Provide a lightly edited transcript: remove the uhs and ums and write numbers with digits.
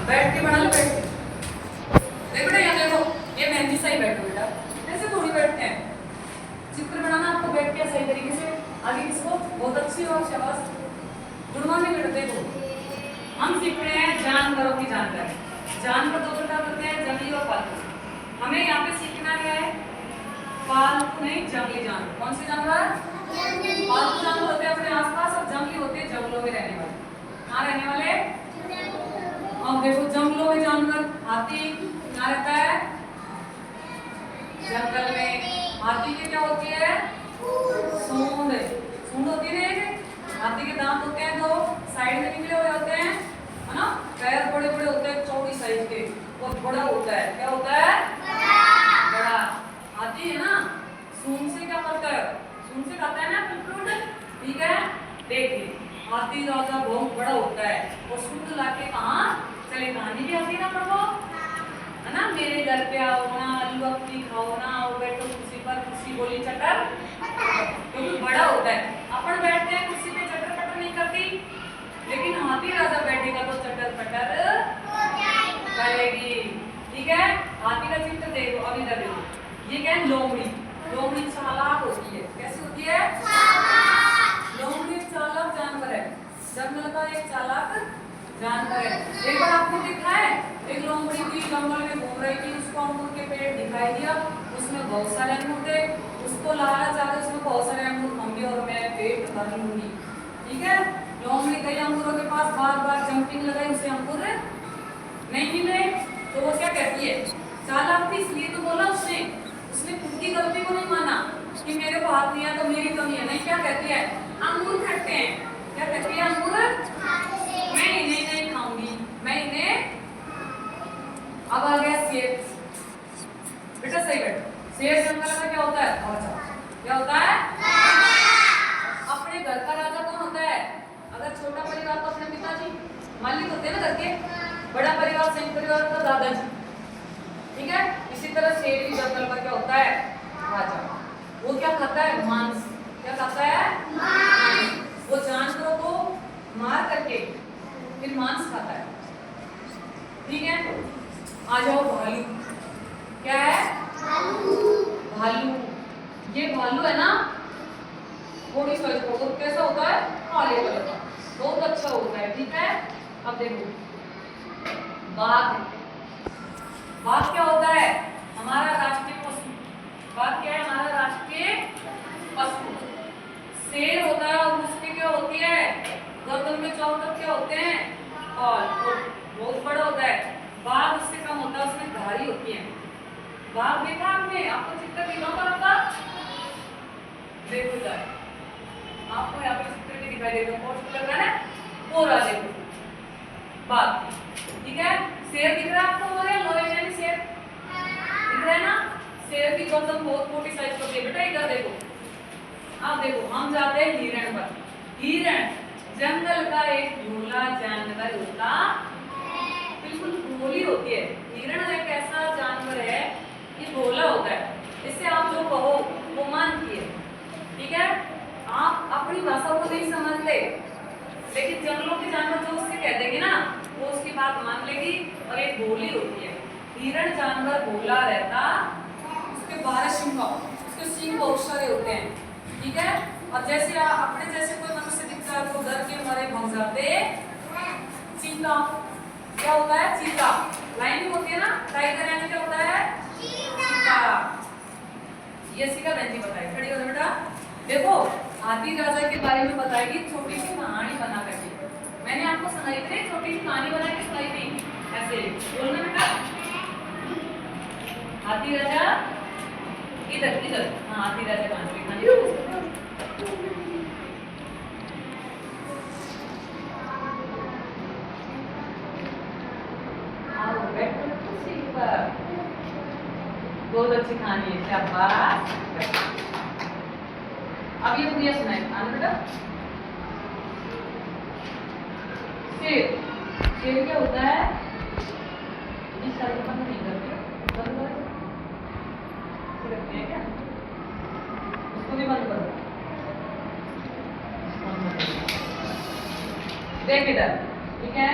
बैठ के बना लो, बैठ के देखो बेटा, यहाँ देखो, ये मेहंदी सही बैठो बेटा, ऐसे थोड़ी बैठते हैं। चित्र बनाना आपको बैठ के सही तरीके से। आगे किसको? बहुत अच्छी हो, शाबाश। गुड मॉर्निंग बेटा। देखो हम सीख रहे हैं जानवरों की जानकारी। जानवर दो प्रकार होते हैं, जंगली और पालतू। हमें यहाँ पे सीखना है पालतू नहीं, जंगली जानवर। कौन से जानवर? पालतू जानवर होते हैं अपने आसपास, और जंगली होते हैं जंगलों में रहने वाले। कहाँ रहने वाले? अब देखो जंगलों में जानवर, हाथी कहाँ रहता है? जंगल में। हाथी की क्या होती है? सूंड। सूंड होती है ना, हाथी के दांत होते हैं दो, साइड में निकले हुए होते हैं, है ना। पैर बड़े बड़े होते हैं, चौड़ी साइज के, और बड़ा होता है। क्या होता है? बड़ा। हाथी है ना, सूंड से क्या करता है? सूंड से खाता है ना फ्रूट, ठीक है। देखिए हाथी राजा बहुत बड़ा होता है, और सूंड लाके कहाँ चले? कहानी भी आती ना पढ़ो, है ना। मेरे घर पे आओ ना, आलू अपनी खाओ ना, आओ बैठो कुर्सी पर, कुर्सी बोली चटर, क्योंकि बड़ा होता है। अपन बैठते हैं कुर्सी पे, चटर पटर नहीं करती, लेकिन हाथी राजा बैठेगा तो चटर पटर करेगी, ठीक है। हाथी का चित्र देखो, अभी इधर देखो, ये क्या है? लोमड़ी। लोमड़ी चालाक होती है। कैसी होती है? लोमड़ी चालाक जानवर है, जंगल का एक चालाक जानवर है। एक बार आपको दिखा है, एक लोमड़ी थी, जंगल में घूम रही थी, उसको अंगूर के पेड़ दिखाई दिया, उसमें बहुत सारे अंगूर थे, उसको लालच आ गया, उसमें बहुत सारे अंगूर खाऊंगी और मैं पेट भर लूंगी, ठीक है। लोमड़ी गई अंगूरों के पास, बार बार जंपिंग लगाई, उसे अंगूर नहीं मिले, तो वो क्या कहती है? चालाक थी इसलिए तो बोला उसने, उसने खुद की गलती को नहीं माना कि मेरे को हाथ नहीं आया तो मेरी कमी है, नहीं। क्या कहती है? अंगूर खट्टे हैं। क्या कहती है? अंगूर मैं इन्हें नहीं खाऊंगी, मैं इन्हें। अब आ गया शेर। बेटा सही बैठो। शेर जंगल में क्या होता है? अच्छा, क्या होता है? अपने घर का राजा कौन होता है? अगर छोटा परिवार तो अपने पिताजी मालिक होते हैं ना घर के, बड़ा परिवार संयुक्त परिवार का दादाजी, ठीक है। इसी तरह शेर जंगल का क्या होता है? राजा। वो क्या खाता है? मांस। क्या खाता है? मांस। वो जानवरों को मार करके फिर मांस खाता है, ठीक है। आ जाओ भालू। क्या है? भालू। ये भालू है ना, थोड़ी साइज का, तो कैसा होता है? काले कलर का, बहुत अच्छा होता है, ठीक है। अब देखो बाघ। बाघ क्या होता है? हमारा राष्ट्रीय पशु। बाघ क्या है? हमारा राष्ट्रीय पशु। शेर होता है, और उसकी क्या होती है? गर्दन में चारों तरफ क्या होते हैं? और बहुत बड़ा होता है। बाघ उससे कम होता है, उसमें धारी होती है। बाघ देखा आपने? आपको चित्र दिखाऊं पर आपका देखो इधर, आपको यहाँ पे चित्र भी दिखाई देगा, पोस्ट लग रहा है ना, पूरा देखो बाघ, ठीक है। शेर दिख रहा है आपको? लोहे यानी शेर दिख रहा है ना। शेर की गर्दन बहुत मोटी साइज होती है बेटा, इधर देखो। अब देखो हम जाते हैं हिरण पर। हिरण जंगल का एक भोला जानवर होता, बिल्कुल भोली होती है। हिरण एक ऐसा जानवर है, ये भोला होता है, इससे आप जो कहो वो मानती है, ठीक है। आप अपनी भाषा को नहीं समझ ले, लेकिन जंगलों के जानवर जो उससे कह देंगे ना, वो उसकी बात मान लेगी, और एक भोली होती है। हिरण जानवर भोला रहता, उसके 12 सिंग, उसके सिंग बहुत सारे होते हैं, ठीक है। और जैसे अपने जैसे कोई मनुष्य दिखता है तो डर के मारे भाग जाते। चीता क्या होता है? चीता लाइन होती है ना, टाइगर यानी क्या होता है? चीता। ये सीखा बहन जी बताए, खड़ी हो बेटा। देखो हाथी राजा के बारे में बताएगी छोटी सी कहानी बना करके। मैंने आपको सुनाई थी, छोटी सी कहानी बना के सुनाई थी, ऐसे बोलना बेटा। हाथी राजा इधर इधर, हाँ हाथी राजा कहानी। बहुत अच्छी कहानी है, शाबाश। अब ये दुनिया सुनाए आने बेटा। शेर। शेर क्या होता है? इस साइड बंद नहीं करते, बंद करो, रखते हैं क्या? उसको भी बंद करो। देख इधर, ठीक है।